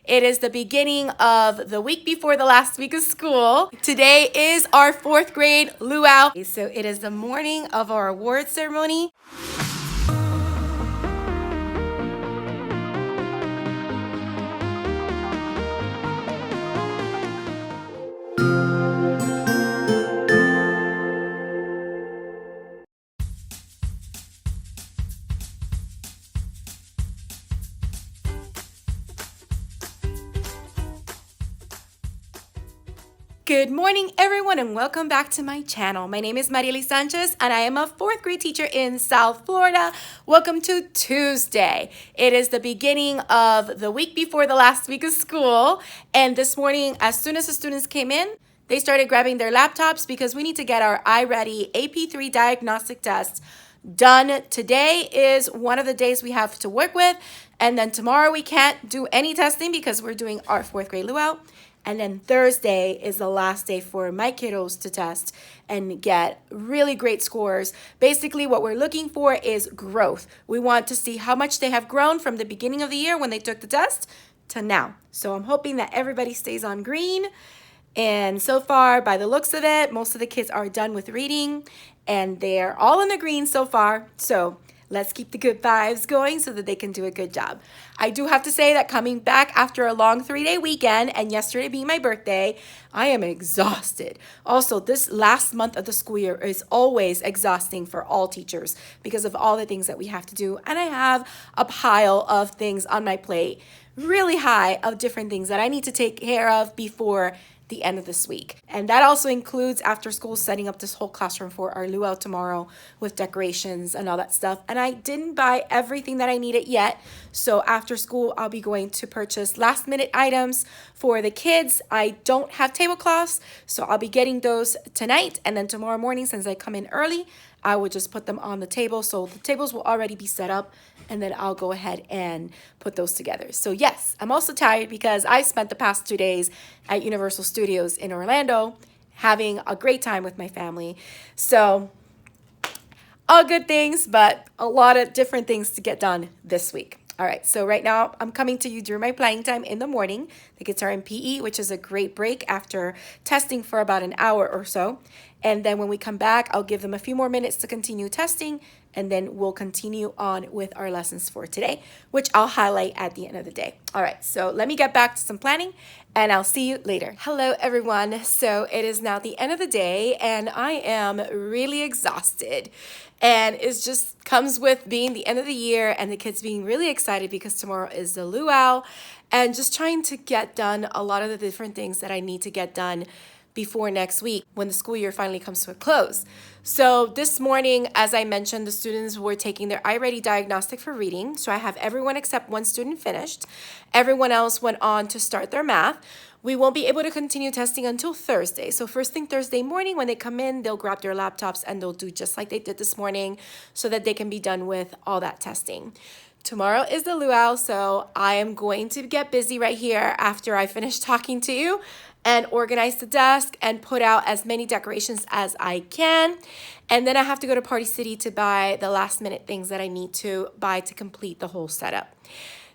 It is the beginning of the week before the last week of school. Today is our 4th grade luau. So it is the morning of our award ceremony. Good morning, everyone, and welcome back to my channel. My name is Mariely Sanchez, and I am a 4th grade teacher in South Florida. Welcome to Tuesday. It is the beginning of the week before the last week of school, and this morning, as soon as the students came in, they started grabbing their laptops because we need to get our iReady AP3 diagnostic test done. Today is one of the days we have to work with, and then tomorrow we can't do any testing because we're doing our 4th grade luau. And then Thursday is the last day for my kiddos to test and get really great scores. Basically, what we're looking for is growth. We want to see how much they have grown from the beginning of the year when they took the test to now. So I'm hoping that everybody stays on green. And so far, by the looks of it, most of the kids are done with reading and they're all in the green so far. So let's keep the good vibes going so that they can do a good job. I do have to say that coming back after a long 3-day weekend and yesterday being my birthday, I am exhausted. Also, this last month of the school year is always exhausting for all teachers because of all the things that we have to do. And I have a pile of things on my plate, really high, of different things that I need to take care of before the end of this week. And that also includes after school setting up this whole classroom for our luau tomorrow with decorations and all that stuff. And I didn't buy everything that I needed yet. So after school, I'll be going to purchase last minute items for the kids. I don't have tablecloths, so I'll be getting those tonight. And then tomorrow morning, since I come in early, I would just put them on the table. So the tables will already be set up, and then I'll go ahead and put those together. So yes, I'm also tired because I spent the past 2 days at Universal Studios in Orlando having a great time with my family. So all good things, but a lot of different things to get done this week. All right, so right now I'm coming to you during my planning time in the morning. The kids are in PE, which is a great break after testing for about an hour or so. And then when we come back, I'll give them a few more minutes to continue testing, and then we'll continue on with our lessons for today, which I'll highlight at the end of the day. All right, so let me get back to some planning, and I'll see you later. Hello, everyone. So it is now the end of the day, and I am really exhausted. And it just comes with being the end of the year and the kids being really excited because tomorrow is the luau, and just trying to get done a lot of the different things that I need to get done before next week when the school year finally comes to a close. So this morning, as I mentioned, the students were taking their iReady diagnostic for reading. So I have everyone except one student finished. Everyone else went on to start their math. We won't be able to continue testing until Thursday. So first thing Thursday morning when they come in, they'll grab their laptops and they'll do just like they did this morning so that they can be done with all that testing. Tomorrow is the luau, so I am going to get busy right here after I finish talking to you and organize the desk and put out as many decorations as I can. And then I have to go to Party City to buy the last minute things that I need to buy to complete the whole setup.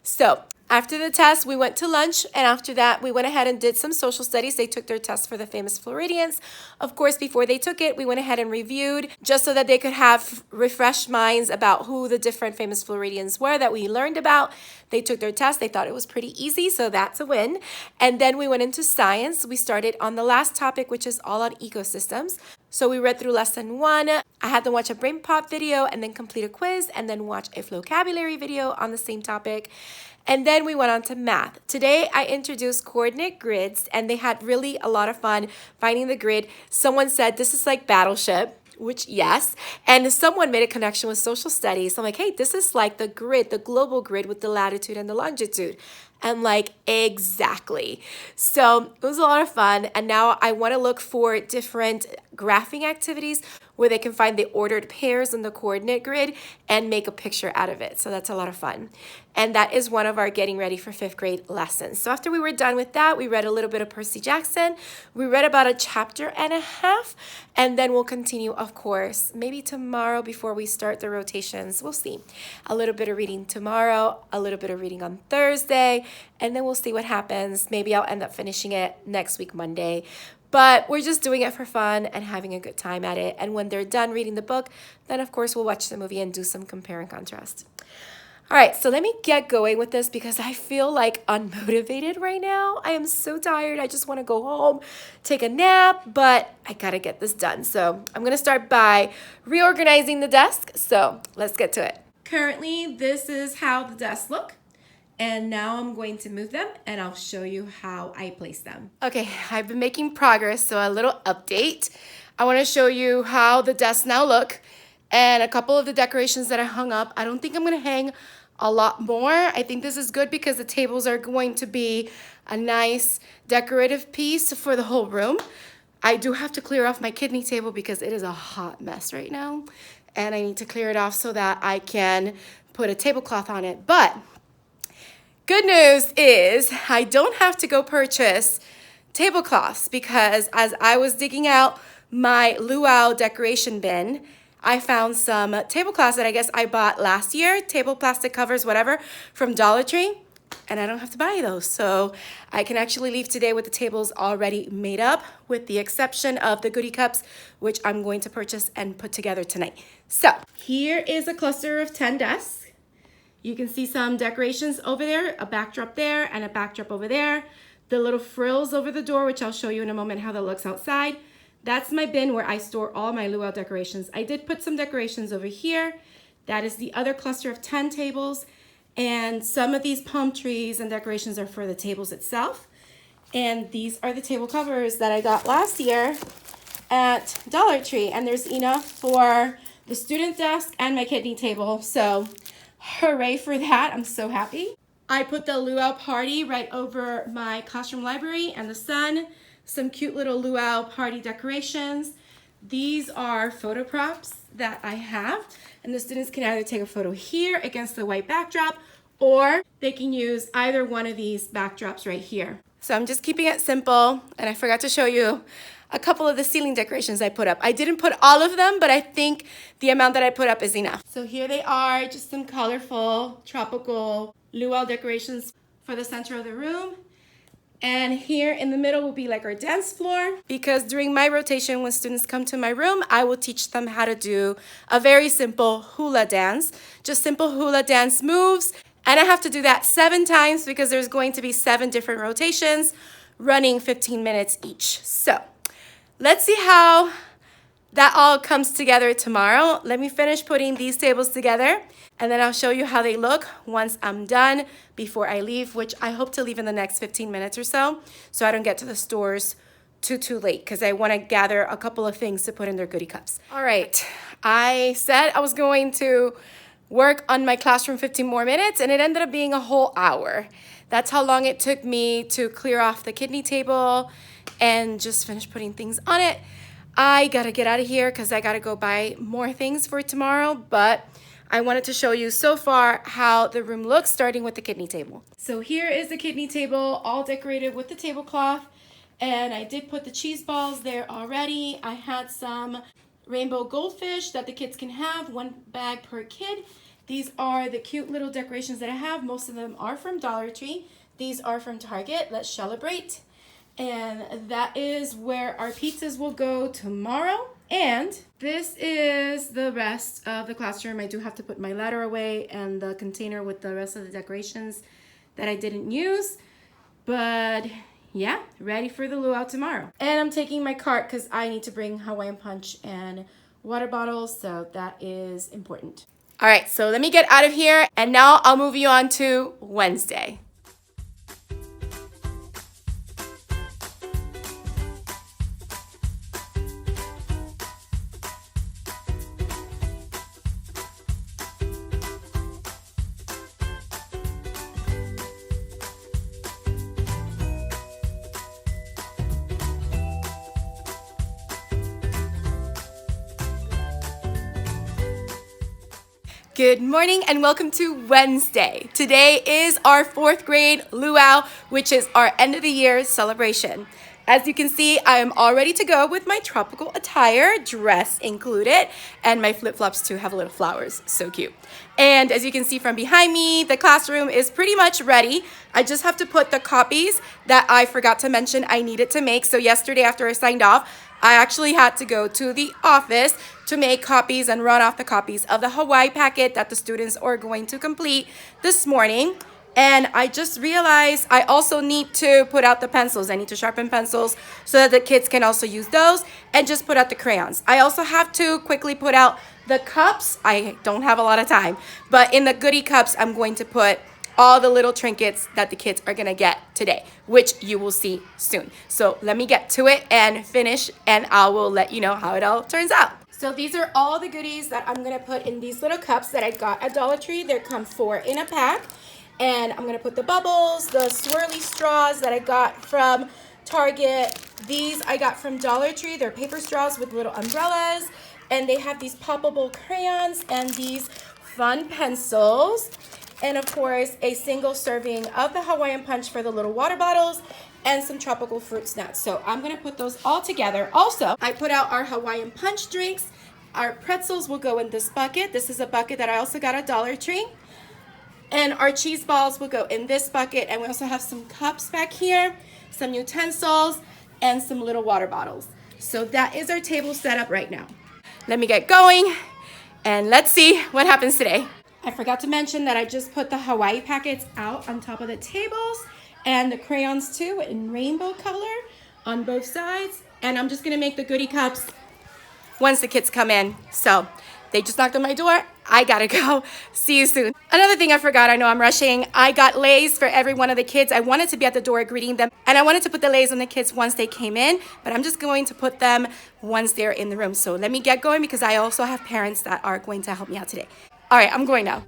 So after the test, we went to lunch, and after that, we went ahead and did some social studies. They took their test for the famous Floridians. Of course, before they took it, we went ahead and reviewed just so that they could have refreshed minds about who the different famous Floridians were that we learned about. They took their test. They thought it was pretty easy, so that's a win. And then we went into science. We started on the last topic, which is all on ecosystems. So we read through lesson 1. I had them watch a brain pop video and then complete a quiz and then watch a vocabulary video on the same topic. And then we went on to math. Today, I introduced coordinate grids, and they had really a lot of fun finding the grid. Someone said this is like Battleship, which yes. And someone made a connection with social studies. I'm like, hey, this is like the grid, the global grid with the latitude and the longitude. I'm like, exactly. So it was a lot of fun. And now I want to look for different graphing activities where they can find the ordered pairs in the coordinate grid and make a picture out of it. So that's a lot of fun. And that is one of our getting ready for 5th grade lessons. So after we were done with that, we read a little bit of Percy Jackson. We read about a chapter and a half, and then we'll continue, of course, maybe tomorrow before we start the rotations. We'll see. A little bit of reading tomorrow, a little bit of reading on Thursday, and then we'll see what happens. Maybe I'll end up finishing it next week, Monday. But we're just doing it for fun and having a good time at it. And when they're done reading the book, then of course we'll watch the movie and do some compare and contrast. All right, so let me get going with this because I feel like unmotivated right now. I am so tired. I just want to go home, take a nap, but I got to get this done. So I'm going to start by reorganizing the desk. So let's get to it. Currently, this is how the desks look. And now I'm going to move them and I'll show you how I place them. Okay, I've been making progress, so a little update. I want to show you how the desks now look and a couple of the decorations that I hung up. I don't think I'm going to hang a lot more. I think this is good because the tables are going to be a nice decorative piece for the whole room. I do have to clear off my kidney table because it is a hot mess right now. And I need to clear it off so that I can put a tablecloth on it. But good news is I don't have to go purchase tablecloths because as I was digging out my Luau decoration bin, I found some tablecloths that I guess I bought last year, table plastic covers, whatever, from Dollar Tree, and I don't have to buy those. So I can actually leave today with the tables already made up, with the exception of the goodie cups, which I'm going to purchase and put together tonight. So here is a cluster of 10 desks. You can see some decorations over there, a backdrop there, and a backdrop over there. The little frills over the door, which I'll show you in a moment how that looks outside. That's my bin where I store all my Luau decorations. I did put some decorations over here. That is the other cluster of 10 tables. And some of these palm trees and decorations are for the tables itself. And these are the table covers that I got last year at Dollar Tree. And there's enough for the student desk and my kidney table. So hooray for that. I'm so happy. I put the Luau party right over my classroom library and the sun. Some cute little Luau party decorations. These are photo props that I have, and the students can either take a photo here against the white backdrop, or they can use either one of these backdrops right here. So I'm just keeping it simple, and I forgot to show you a couple of the ceiling decorations I put up. I didn't put all of them, but I think the amount that I put up is enough. So here they are, just some colorful, tropical Luau decorations for the center of the room. And here in the middle will be like our dance floor, because during my rotation, when students come to my room, I will teach them how to do a very simple hula dance, just simple hula dance moves. And I have to do that 7 times because there's going to be 7 different rotations running 15 minutes each. So let's see how that all comes together tomorrow. Let me finish putting these tables together, and then I'll show you how they look once I'm done before I leave, which I hope to leave in the next 15 minutes or so I don't get to the stores too late, because I want to gather a couple of things to put in their goodie cups. All right, I said I was going to work on my classroom 15 more minutes, and it ended up being a whole hour. That's how long it took me to clear off the kidney table and just finish putting things on it. I gotta get out of here because I gotta go buy more things for tomorrow, but I wanted to show you so far how the room looks, starting with the kidney table. So here is the kidney table, all decorated with the tablecloth, and I did put the cheese balls there already. I had some rainbow goldfish that the kids can have, 1 bag per kid. These are the cute little decorations that I have. Most of them are from Dollar Tree. These are from Target. Let's celebrate. And that is where our pizzas will go tomorrow. And this is the rest of the classroom. I do have to put my ladder away and the container with the rest of the decorations that I didn't use. But yeah, ready for the luau tomorrow. And I'm taking my cart because I need to bring Hawaiian Punch and water bottles, so that is important. All right, so let me get out of here, and now I'll move you on to Wednesday. Good morning and welcome to Wednesday. Today is our 4th grade luau, which is our end of the year celebration. As you can see, I am all ready to go with my tropical attire, dress included, and my flip-flops too have little flowers. So cute. And as you can see from behind me, the classroom is pretty much ready. I just have to put the copies that I forgot to mention I needed to make. So yesterday after I signed off, I actually had to go to the office to make copies and run off the copies of the Hawaii packet that the students are going to complete this morning. And I just realized I also need to put out the pencils. I need to sharpen pencils so that the kids can also use those, and just put out the crayons. I also have to quickly put out the cups. I don't have a lot of time, but in the goodie cups, I'm going to put all the little trinkets that the kids are gonna get today, which you will see soon. So let me get to it and finish, and I will let you know how it all turns out. So these are all the goodies that I'm gonna put in these little cups that I got at Dollar Tree. There come 4 in a pack. And I'm gonna put the bubbles, the swirly straws that I got from Target. These I got from Dollar Tree. They're paper straws with little umbrellas. And they have these poppable crayons and these fun pencils. And of course, a single serving of the Hawaiian Punch for the little water bottles, and some tropical fruit snacks. So I'm gonna put those all together. Also, I put out our Hawaiian Punch drinks. Our pretzels will go in this bucket. This is a bucket that I also got at Dollar Tree. And our cheese balls will go in this bucket. And we also have some cups back here, some utensils, and some little water bottles. So that is our table setup right now. Let me get going, and let's see what happens today. I forgot to mention that I just put the Hawaii packets out on top of the tables, and the crayons too in rainbow color on both sides. And I'm just gonna make the goodie cups once the kids come in. So they just knocked on my door. I gotta go. See you soon. Another thing I forgot, I know I'm rushing. I got lays for every one of the kids. I wanted to be at the door greeting them, and I wanted to put the lays on the kids once they came in, but I'm just going to put them once they're in the room. So let me get going, because I also have parents that are going to help me out today. All right, I'm going now.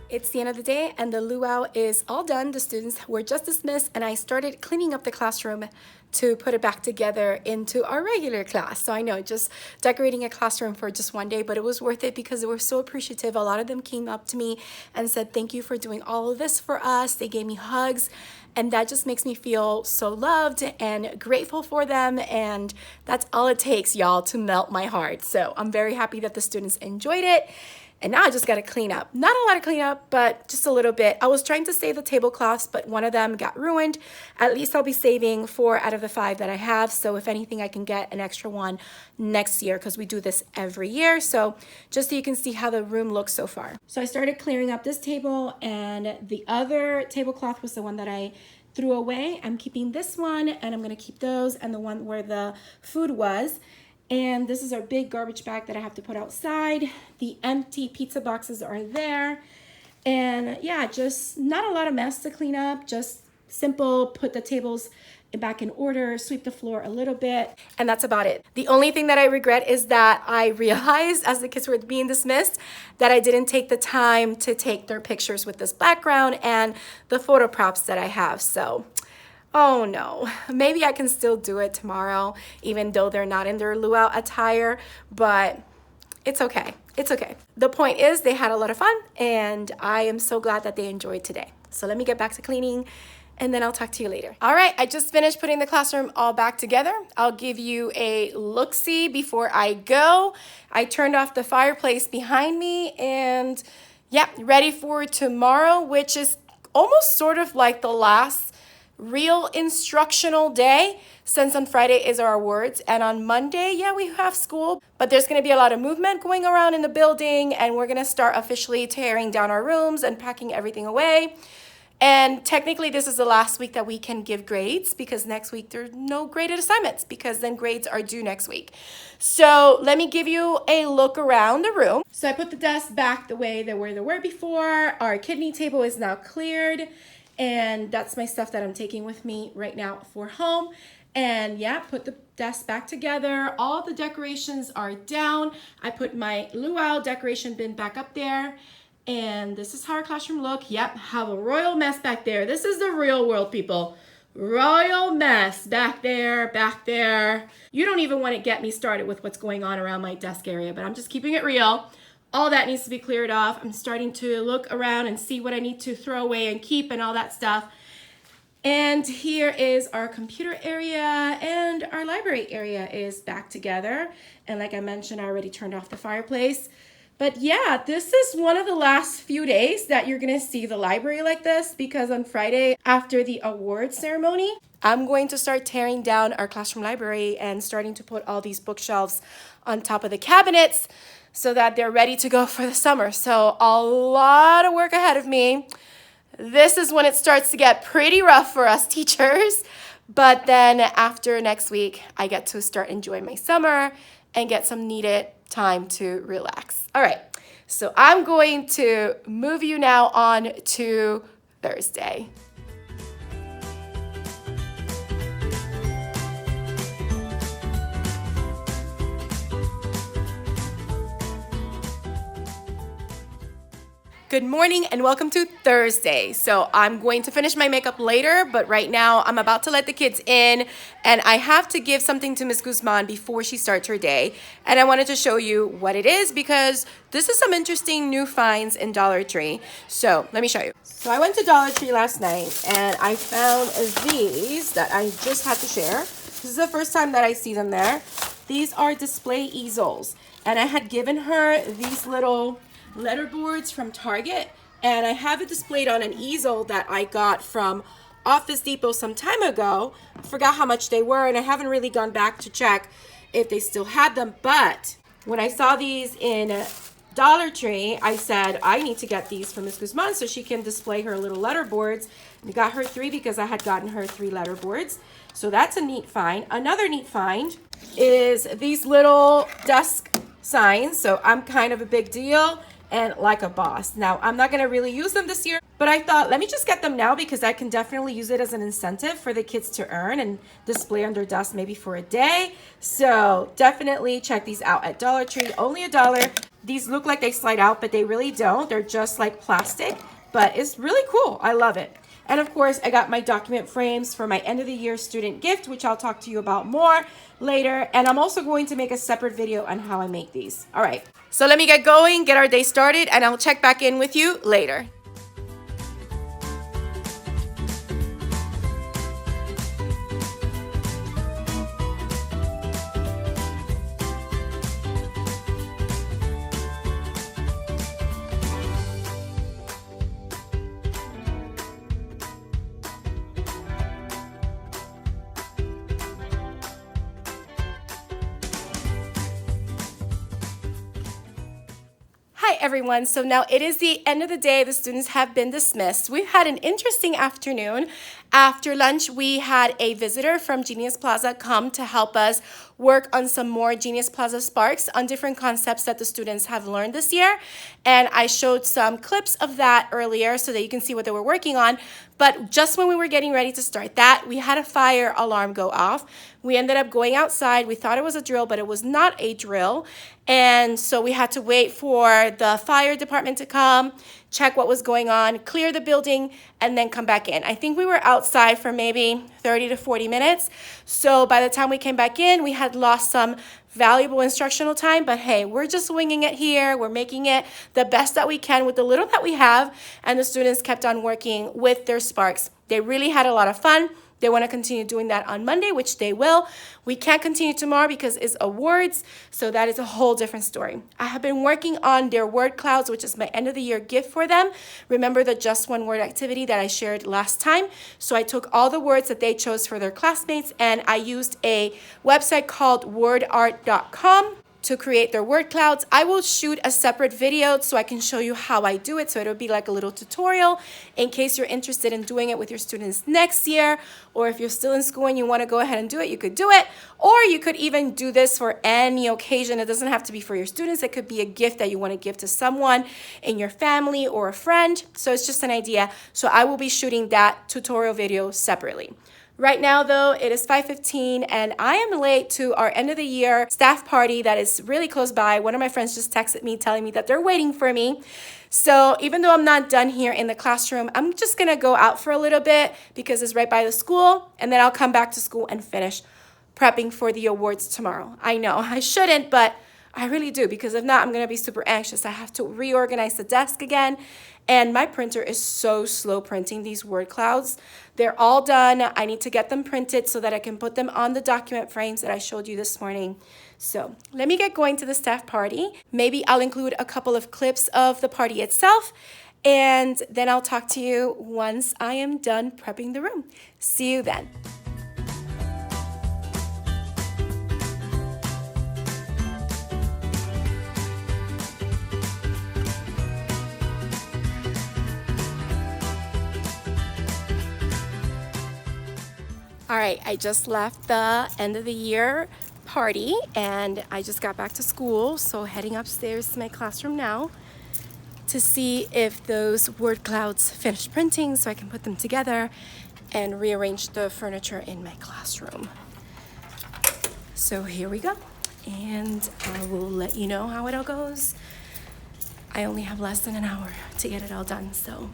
It's the end of the day, and the luau is all done. The students were just dismissed, and I started cleaning up the classroom to put it back together into our regular class. So I know, just decorating a classroom for just one day, but it was worth it because they were so appreciative. A lot of them came up to me and said, thank you for doing all of this for us. They gave me hugs, and that just makes me feel so loved and grateful for them. And that's all it takes, y'all, to melt my heart. So I'm very happy that the students enjoyed it. And now I just gotta clean up. Not a lot of cleanup, but just a little bit. I was trying to save the tablecloths, but one of them got ruined. At least I'll be saving 4 out of the 5 that I have. So if anything, I can get an extra one next year, because we do this every year. So just so you can see how the room looks so far. So I started clearing up this table, and the other tablecloth was the one that I threw away. I'm keeping this one, and I'm gonna keep those, and the one where the food was. And this is our big garbage bag that I have to put outside. The empty pizza boxes are there. And yeah, just not a lot of mess to clean up, just simple, put the tables back in order, sweep the floor a little bit, and that's about it. The only thing that I regret is that I realized as the kids were being dismissed that I didn't take the time to take their pictures with this background and the photo props that I have. So oh no, maybe I can still do it tomorrow, even though they're not in their luau attire, but it's okay. It's okay. The point is, they had a lot of fun, and I am so glad that they enjoyed today. So let me get back to cleaning, and then I'll talk to you later. All right, I just finished putting the classroom all back together. I'll give you a look-see before I go. I turned off the fireplace behind me, and yeah, ready for tomorrow, which is almost sort of like the last real instructional day, since on Friday is our awards, and on Monday, yeah, we have school, but there's going to be a lot of movement going around in the building, and we're going to start officially tearing down our rooms and packing everything away. And technically, this is the last week that we can give grades, because next week there are no graded assignments, because then grades are due next week. So let me give you a look around the room. So I put the desks back the way they were before. Our kidney table is now cleared, and that's my stuff that I'm taking with me right now for home. And yeah, put the desk back together. All the decorations are down. I put my luau decoration bin back up there. And this is how our classroom look. Yep, have a royal mess back there. This is the real world, people. Royal mess back there, back there. You don't even want to get me started with what's going on around my desk area, but I'm just keeping it real. All that needs to be cleared off. I'm starting to look around and see what I need to throw away and keep and all that stuff. And here is our computer area, and our library area is back together. And like I mentioned, I already turned off the fireplace. But yeah, this is one of the last few days that you're gonna see the library like this, because on Friday after the award ceremony, I'm going to start tearing down our classroom library and starting to put all these bookshelves on top of the cabinets so that they're ready to go for the summer. So a lot of work ahead of me. This is when it starts to get pretty rough for us teachers. But then after next week, I get to start enjoying my summer and get some needed time to relax. All right, so I'm going to move you now on to Thursday. Good morning and welcome to Thursday. So I'm going to finish my makeup later, but right now I'm about to let the kids in, and I have to give something to Miss Guzman before she starts her day. And I wanted to show you what it is because this is some interesting new finds in Dollar Tree. So let me show you. So I went to Dollar Tree last night and I found these that I just had to share. This is the first time that I see them there. These are display easels, and I had given her these little letterboards from Target, and I have it displayed on an easel that I got from Office Depot some time ago. Forgot how much they were, and I haven't really gone back to check if they still had them. But when I saw these in Dollar Tree, I said I need to get these for Miss Guzman so she can display her little letterboards. I got her 3 because I had gotten her 3 letterboards. So that's a neat find. Another neat find is these little desk signs. So I'm kind of a big deal and like a boss. Now, I'm not gonna really use them this year, but I thought, let me just get them now because I can definitely use it as an incentive for the kids to earn and display on their desk maybe for a day. So definitely check these out at Dollar Tree, only $1. These look like they slide out, but they really don't. They're just like plastic, but it's really cool. I love it. And of course, I got my document frames for my end of the year student gift, which I'll talk to you about more later. And I'm also going to make a separate video on how I make these. All right, so let me get going, get our day started, and I'll check back in with you later. Hi everyone, so now it is the end of the day. The students have been dismissed. We've had an interesting afternoon. After lunch, we had a visitor from Genius Plaza come to help us work on some more Genius Plaza Sparks on different concepts that the students have learned this year. And I showed some clips of that earlier so that you can see what they were working on. But just when we were getting ready to start that, we had a fire alarm go off. We ended up going outside. We thought it was a drill, but it was not a drill. And so we had to wait for the fire department to come, check what was going on, clear the building, and then come back in. I think we were outside for maybe 30 to 40 minutes. So by the time we came back in, we had lost some valuable instructional time, but hey, we're just winging it here. We're making it the best that we can with the little that we have, and the students kept on working with their Sparks. They really had a lot of fun. They want to continue doing that on Monday, which they will. We can't continue tomorrow because it's awards, so that is a whole different story. I have been working on their word clouds, which is my end of the year gift for them. Remember the just one word activity that I shared last time? So I took all the words that they chose for their classmates, and I used a website called wordart.com to create their word clouds. I will shoot a separate video so I can show you how I do it. So it'll be like a little tutorial in case you're interested in doing it with your students next year, or if you're still in school and you want to go ahead and do it, you could do it. Or you could even do this for any occasion. It doesn't have to be for your students. It could be a gift that you want to give to someone in your family or a friend. So it's just an idea. So I will be shooting that tutorial video separately. Right now, though, it is 5:15 and I am late to our end of the year staff party that is really close by. One of my friends just texted me telling me that they're waiting for me. So even though I'm not done here in the classroom, I'm just gonna go out for a little bit because it's right by the school, and then I'll come back to school and finish prepping for the awards tomorrow. I know I shouldn't, but I really do, because if not, I'm gonna be super anxious. I have to reorganize the desk again, and my printer is so slow printing these word clouds. They're all done. I need to get them printed so that I can put them on the document frames that I showed you this morning. So let me get going to the staff party. Maybe I'll include a couple of clips of the party itself, and then I'll talk to you once I am done prepping the room. See you then. All right, I just left the end of the year party and I just got back to school. So heading upstairs to my classroom now to see if those word clouds finished printing so I can put them together and rearrange the furniture in my classroom. So here we go. And I will let you know how it all goes. I only have less than an hour to get it all done, so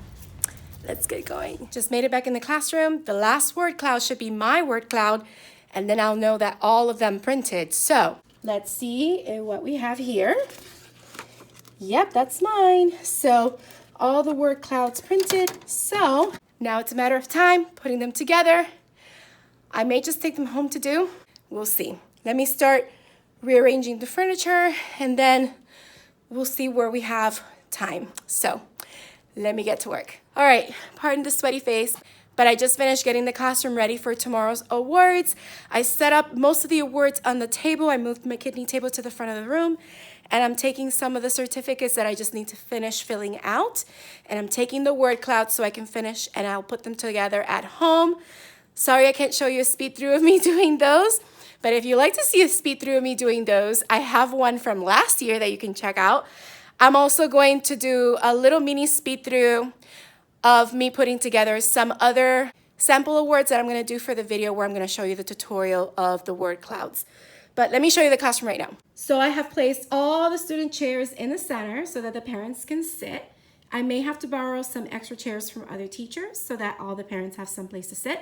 let's get going. Just made it back in the classroom. The last word cloud should be my word cloud, and then I'll know that all of them printed. So let's see what we have here. Yep, that's mine. So all the word clouds printed. So now it's a matter of time putting them together. I may just take them home to do. We'll see. Let me start rearranging the furniture, and then we'll see where we have time. So let me get to work. All right, pardon the sweaty face, but I just finished getting the classroom ready for tomorrow's awards. I set up most of the awards on the table. I moved my kidney table to the front of the room, and I'm taking some of the certificates that I just need to finish filling out, and I'm taking the word cloud so I can finish, and I'll put them together at home. Sorry I can't show you a speed through of me doing those, but if you like to see a speed through of me doing those, I have one from last year that you can check out. I'm also going to do a little mini speed through of me putting together some other sample awards that I'm going to do for the video where I'm going to show you the tutorial of the word clouds. But let me show you the classroom right now. So I have placed all the student chairs in the center so that the parents can sit. I may have to borrow some extra chairs from other teachers so that all the parents have some place to sit.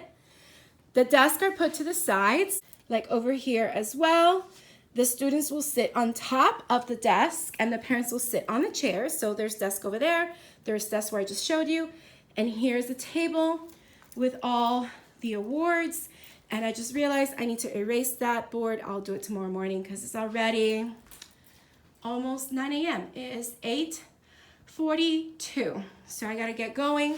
The desks are put to the sides, like over here as well. The students will sit on top of the desk and the parents will sit on the chairs. So there's desk over there. There's desk where I just showed you. And here's the table with all the awards. And I just realized I need to erase that board. I'll do it tomorrow morning because it's already almost 9 a.m. It is 8:42. So I got to get going.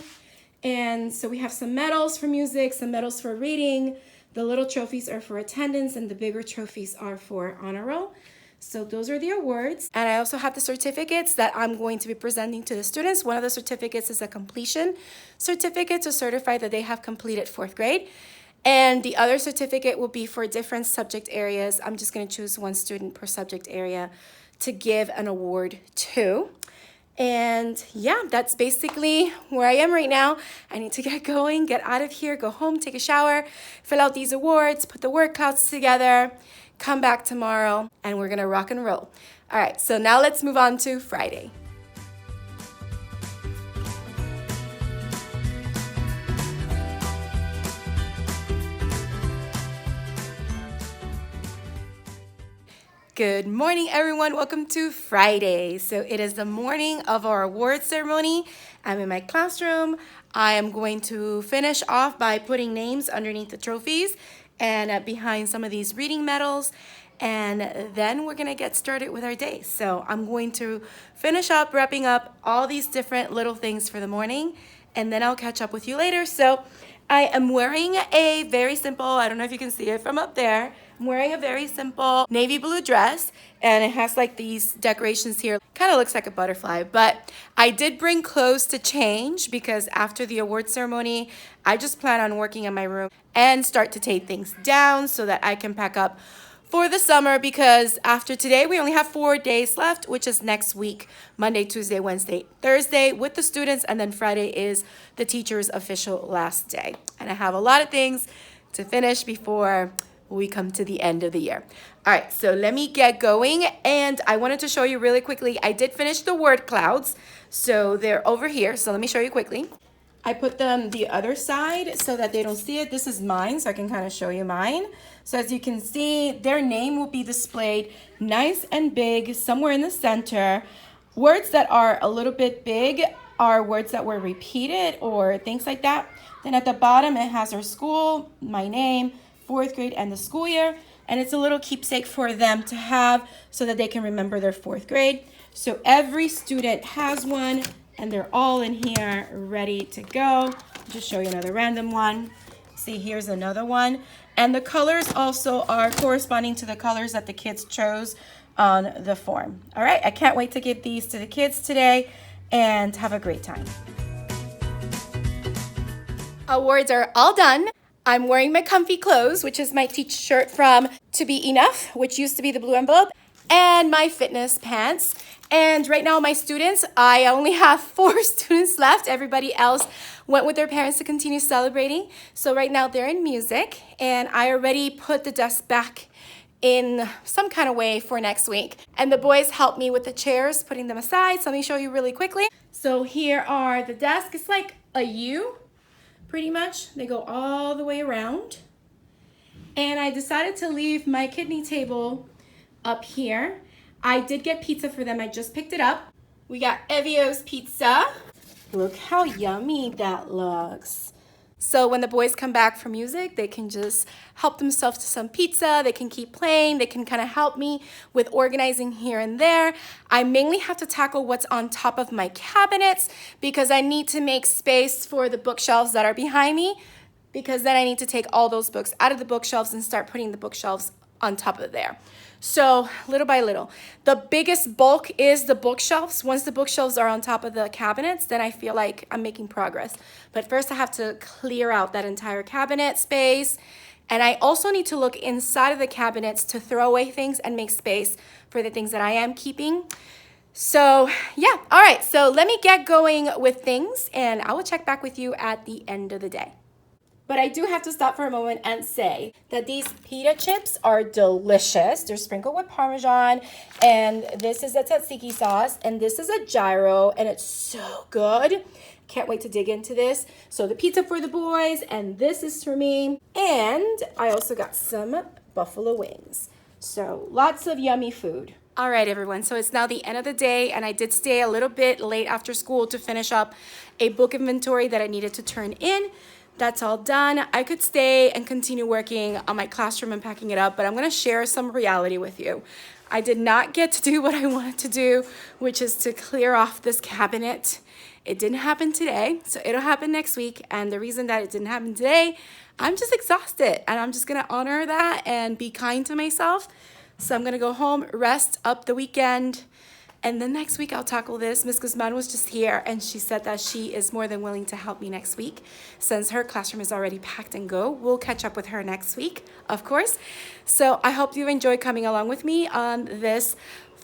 And so we have some medals for music, some medals for reading. The little trophies are for attendance and the bigger trophies are for honor roll. So those are the awards. And I also have the certificates that I'm going to be presenting to the students. One of the certificates is a completion certificate to certify that they have completed 4th grade. And the other certificate will be for different subject areas. I'm just going to choose one student per subject area to give an award to. And yeah, that's basically where I am right now. I need to get going, get out of here, go home, take a shower, fill out these awards, put the word clouds together, come back tomorrow, and we're gonna rock and roll. All right, so now let's move on to Friday. Good morning, everyone. Welcome to Friday. So it is the morning of our award ceremony. I'm in my classroom. I am going to finish off by putting names underneath the trophies and behind some of these reading medals. And then we're gonna get started with our day. So I'm going to finish up, wrapping up all these different little things for the morning, and then I'll catch up with you later. So I am wearing a very simple, I don't know if you can see it from up there, I'm wearing a very simple navy blue dress, and it has like these decorations here. Kind of looks like a butterfly, but I did bring clothes to change because after the award ceremony, I just plan on working in my room and start to take things down so that I can pack up for the summer, because after today, we only have 4 days left, which is next week, Monday, Tuesday, Wednesday, Thursday with the students, and then Friday is the teacher's official last day. And I have a lot of things to finish before we come to the end of the year. All right, so let me get going. And I wanted to show you really quickly, I did finish the word clouds. So they're over here. So let me show you quickly. I put them the other side so that they don't see it. This is mine, so I can kind of show you mine. So as you can see, their name will be displayed nice and big somewhere in the center. Words that are a little bit big are words that were repeated or things like that. Then at the bottom, it has our school, my name, 4th grade, and the school year. And it's a little keepsake for them to have so that they can remember their 4th grade. So every student has one, and they're all in here ready to go. I'll just show you another random one. See, here's another one. And the colors also are corresponding to the colors that the kids chose on the form. All right, I can't wait to give these to the kids today and have a great time. Awards are all done. I'm wearing my comfy clothes, which is my teacher shirt from To Be Enough, which used to be the blue envelope, and my fitness pants. And right now, my students, I only have 4 students left. Everybody else went with their parents to continue celebrating. So right now, they're in music, and I already put the desk back in some kind of way for next week. And the boys helped me with the chairs, putting them aside. So let me show you really quickly. So here are the desks. It's like a U, pretty much. They go all the way around. And I decided to leave my kidney table up here. I did get pizza for them. I just picked it up. We got Evio's pizza. Look how yummy that looks. So when the boys come back from music, they can just help themselves to some pizza. They can keep playing. They can kind of help me with organizing here and there. I mainly have to tackle what's on top of my cabinets because I need to make space for the bookshelves that are behind me, because then I need to take all those books out of the bookshelves and start putting the bookshelves on top of there. So little by little, the biggest bulk is the bookshelves. Once the bookshelves are on top of the cabinets, then I feel like I'm making progress. But first I have to clear out that entire cabinet space. And I also need to look inside of the cabinets to throw away things and make space for the things that I am keeping. So yeah, all right, so let me get going with things and I will check back with you at the end of the day. But I do have to stop for a moment and say that these pita chips are delicious. They're sprinkled with Parmesan, and this is a tzatziki sauce, and this is a gyro, and it's so good. Can't wait to dig into this. So the pizza for the boys, and this is for me. And I also got some buffalo wings. So lots of yummy food. All right, everyone, so it's now the end of the day, and I did stay a little bit late after school to finish up a book inventory that I needed to turn in. That's all done. I could stay and continue working on my classroom and packing it up, but I'm gonna share some reality with you. I did not get to do what I wanted to do, which is to clear off this cabinet. It didn't happen today, so it'll happen next week. And the reason that it didn't happen today, I'm just exhausted, and I'm just gonna honor that and be kind to myself. So I'm gonna go home, rest up the weekend, and then next week I'll tackle this. Ms. Guzman was just here and she said that she is more than willing to help me next week since her classroom is already packed and go. We'll catch up with her next week, of course. So I hope you enjoy coming along with me on this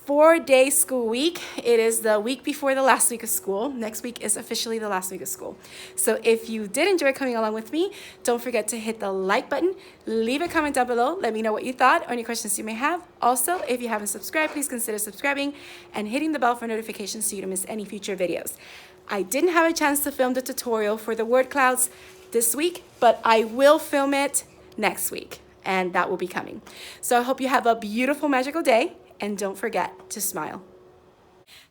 4-day school week. It is the week before the last week of school. Next week is officially the last week of school. So if you did enjoy coming along with me, don't forget to hit the like button, leave a comment down below, let me know what you thought or any questions you may have. Also, if you haven't subscribed, please consider subscribing and hitting the bell for notifications so you don't miss any future videos. I didn't have a chance to film the tutorial for the word clouds this week, but I will film it next week, and that will be coming. So I hope you have a beautiful, magical day. And don't forget to smile.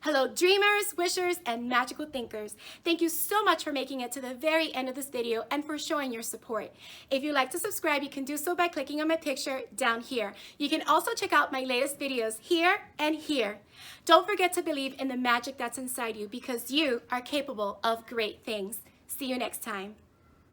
Hello, dreamers, wishers, and magical thinkers. Thank you so much for making it to the very end of this video and for showing your support. If you'd like to subscribe, you can do so by clicking on my picture down here. You can also check out my latest videos here and here. Don't forget to believe in the magic that's inside you because you are capable of great things. See you next time.